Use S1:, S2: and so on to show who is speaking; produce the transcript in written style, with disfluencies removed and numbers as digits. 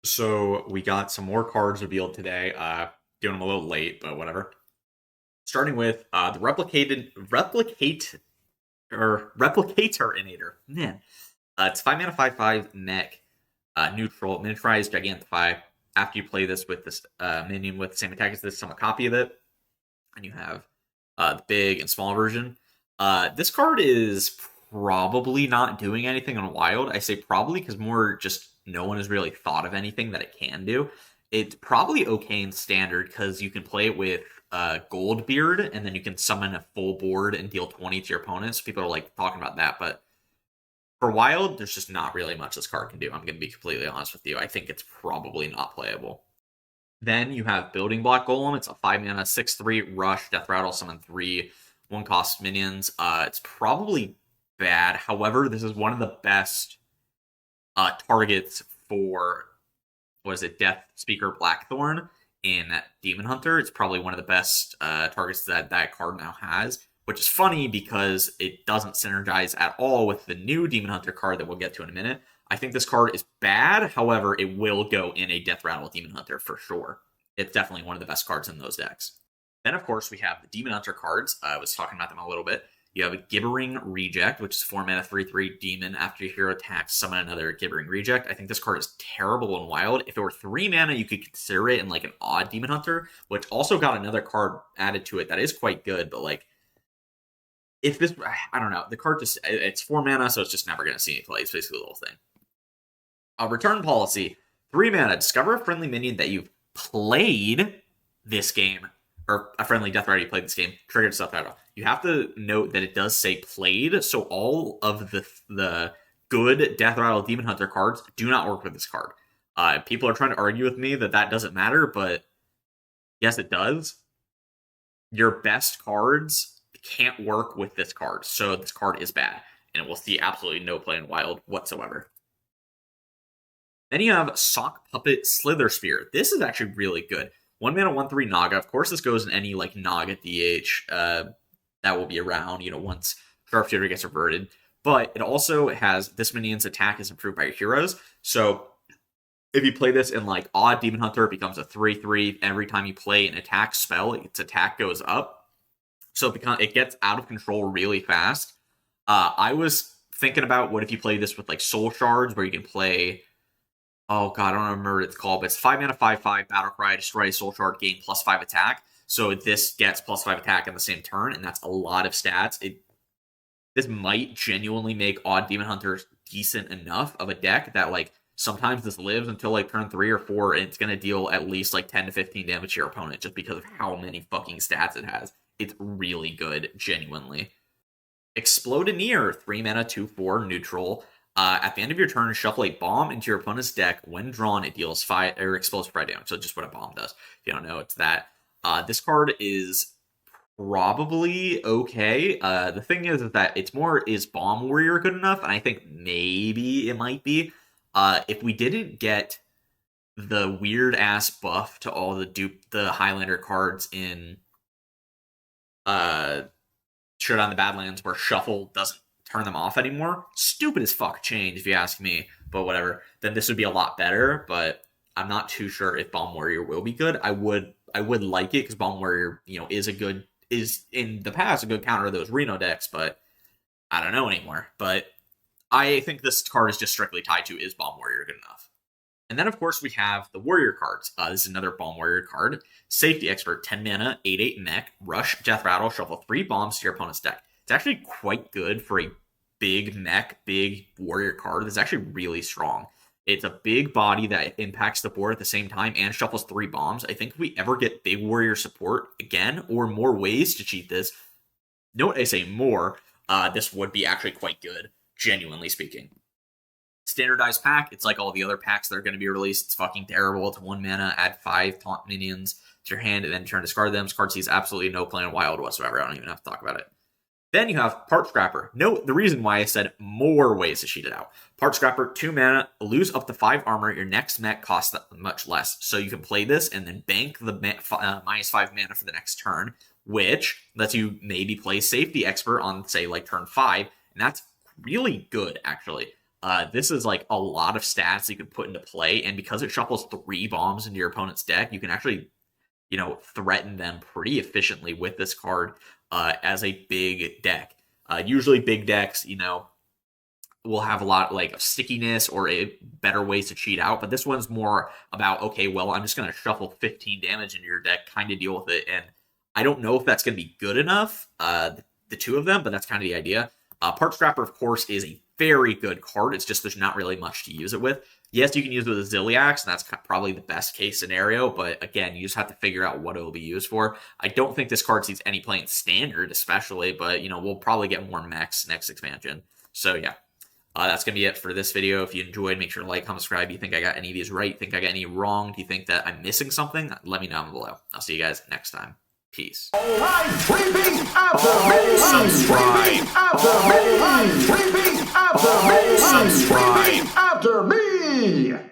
S1: So we got some more cards revealed today. Doing them a little late, but whatever. Starting with the replicator Man, it's 5 mana 5/5 mech, neutral miniaturize gigantify. After you play this with this minion with the same attack as this, summon a copy of it, and you have the big and small version. This card is probably not doing anything on wild. I say probably because more just no one has really thought of anything that it can do. It's probably okay in standard because you can play it with Goldbeard, and then you can summon a full board and deal 20 to your opponents. People are like talking about that, but for wild, there's just not really much this card can do. I'm going to be completely honest with you. I think it's probably not playable. Then you have Building Block Golem. It's a 5 mana 6/3 rush, death rattle, summon 3 1 cost minions. It's probably bad. However, this is one of the best targets for what is it, Death Speaker Blackthorn in Demon Hunter. It's probably one of the best targets that card now has, which is funny because it doesn't synergize at all with the new Demon Hunter card that we'll get to in a minute. I think this card is bad. However, it will go in a Death Rattle Demon Hunter for sure. It's definitely one of the best cards in those decks. Then, of course, we have the Demon Hunter cards. I was talking about them a little bit. You have a Gibbering Reject, which is 4 mana 3/3 demon. After your hero attacks, summon another Gibbering Reject. I think this card is terrible in wild. If it were 3 mana, you could consider it in like an odd Demon Hunter, which also got another card added to it that is quite good, but like if this, I don't know, the card just, it's 4 mana, so it's just never going to see any play. It's basically the whole thing. Return Policy, 3 mana, discover a friendly minion that you've played this game, or a friendly Death Rider you played this game, triggered stuff out of. You have to note that it does say played, so all of the good Death Rattle Demon Hunter cards do not work with this card. People are trying to argue with me that doesn't matter, but yes, it does. Your best cards can't work with this card, so this card is bad, and it will see absolutely no play in wild whatsoever. Then you have Sock Puppet Slither Spear. This is actually really good. 1 mana 1/3 Naga. Of course, this goes in any like Naga DH that will be around, once Sharpshooter gets reverted. But it also has this minion's attack is improved by your heroes. So if you play this in like Odd Demon Hunter, it becomes a 3/3. Every time you play an attack spell, its attack goes up. So it gets out of control really fast. I was thinking about what if you play this with like Soul Shards, where you can play. Oh god, I don't remember what it's called, but it's 5 mana 5/5 Battle Cry, destroy a Soul Shard, gain +5 attack. So this gets +5 attack in the same turn, and that's a lot of stats. This might genuinely make Odd Demon Hunters decent enough of a deck that like sometimes this lives until like turn 3 or 4, and it's gonna deal at least like 10 to 15 damage to your opponent just because of how many fucking stats it has. It's really good, genuinely. Explodoneer, 3 mana 2/4 neutral. At the end of your turn, shuffle a bomb into your opponent's deck. When drawn, it deals 5 or explodes 5 damage. So just what a bomb does. If you don't know, it's that. This card is probably okay. The thing is that it's more, is Bomb Warrior good enough? And I think maybe it might be. If we didn't get the weird ass buff to all the Highlander cards in Showdown in the Badlands, where shuffle doesn't turn them off anymore. Stupid as fuck change, if you ask me, but whatever. Then this would be a lot better, but I'm not too sure if Bomb Warrior will be good. I would like it because Bomb Warrior, is in the past a good counter to those Reno decks, but I don't know anymore. But I think this card is just strictly tied to, is Bomb Warrior good enough? And then, of course, we have the Warrior cards. This is another Bomb Warrior card. Safety Expert, 10 mana, 8/8 mech, rush, death rattle, shuffle 3 bombs to your opponent's deck. It's actually quite good for a big mech, big warrior card. It's actually really strong. It's a big body that impacts the board at the same time and shuffles 3 bombs. I think if we ever get big warrior support again, or more ways to cheat this, note I say more, this would be actually quite good, genuinely speaking. Standardized pack, it's like all the other packs that are going to be released. It's fucking terrible. It's 1 mana, add 5 taunt minions to your hand, and then turn discard them. This card sees absolutely no play in wild whatsoever. I don't even have to talk about it. Then you have Part Scrapper. Note the reason why I said more ways to cheat it out. Part Scrapper, 2 mana, lose up to 5 armor. Your next mech costs much less. So you can play this and then bank the -5 mana for the next turn, which lets you maybe play Safety Expert on, say, like turn 5. And that's really good, actually. This is like a lot of stats you can put into play, and because it shuffles 3 bombs into your opponent's deck, you can actually, threaten them pretty efficiently with this card as a big deck. Usually big decks, will have a lot like of stickiness or better ways to cheat out, but this one's more about, okay, well, I'm just going to shuffle 15 damage into your deck, kind of deal with it, and I don't know if that's going to be good enough, the two of them, but that's kind of the idea. Park Scrapper, of course, is a very good card. It's just there's not really much to use it with. Yes, you can use it with a Ziliax, and that's probably the best case scenario, but again, you just have to figure out what it will be used for. I don't think this card sees any play in Standard, especially, but, we'll probably get more mechs next expansion. So, yeah. That's going to be it for this video. If you enjoyed, make sure to like, comment, subscribe. Do you think I got any of these right? Think I got any wrong? Do you think that I'm missing something? Let me know down below. I'll see you guys next time. Peace.
S2: All right, repeat after me. Subscribe. After me. Repeat after me. Subscribe. Repeat after me.